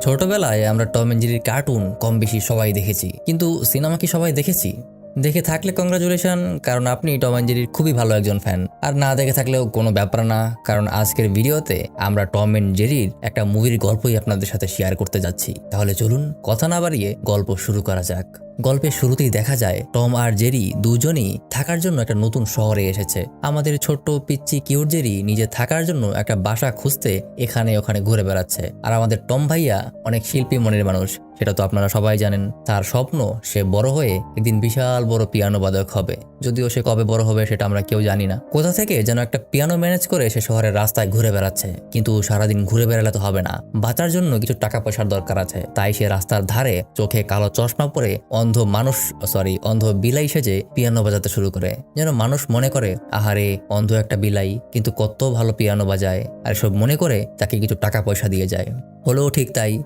ছোটবেলায় আমরা Tom and জেরির cartoon কম বেশি সবাই দেখেছি, কিন্তু সিনেমা কি সবাই দেখেছি? দেখে থাকলে কংগ্রাচুলেশন, কারণ আপনি টম এন্ড জেরির খুবই ভালো একজন ফ্যান। আর না দেখে থাকলেও কোনো ব্যাপার না, কারণ আজকের ভিডিওতে আমরা টম এন্ড জেরির একটা মুভির গল্পই আপনাদের সাথে শেয়ার করতে যাচ্ছি। তাহলে চলুন কথা না বাড়িয়ে গল্প শুরু করা যাক। গল্পের শুরুতেই দেখা যায় টম আর জেরি দুজনই থাকার জন্য একটা নতুন শহরে এসেছে। আমাদের ছোট্ট পিচ্চি কিউট জেরি নিজে থাকার জন্য একটা বাসা খুঁজতে এখানে ওখানে ঘুরে বেড়াচ্ছে। আর আমাদের টম ভাইয়া অনেক শিল্পী মনের মানুষ, সেটা তো আপনারা সবাই জানেন। তার স্বপ্ন সে বড় হয়ে একদিন বিশাল বড় পিয়ানো বাদক হবে, যদিও সে কবে বড় হবে সেটা আমরা কেউ জানি না। কোথা থেকে যেন একটা পিয়ানো ম্যানেজ করে সে শহরের রাস্তায় ঘুরে বেড়াচ্ছে, কিন্তু সারাদিন ঘুরে বেড়ালে তো হবে না, বাঁচার জন্য কিছু টাকা পয়সার দরকার আছে। তাই সে রাস্তার ধারে চোখে কালো চশমা পরে অন্ধ বিলাই সেজে পিয়ানো বাজাতে শুরু করে, যেন মানুষ মনে করে আহারে অন্ধ একটা বিলাই, কিন্তু কত ভালো পিয়ানো বাজায়। আর সব মনে করে তাকে কিছু টাকা পয়সা দিয়ে যায়। হলেও ঠিক তাই,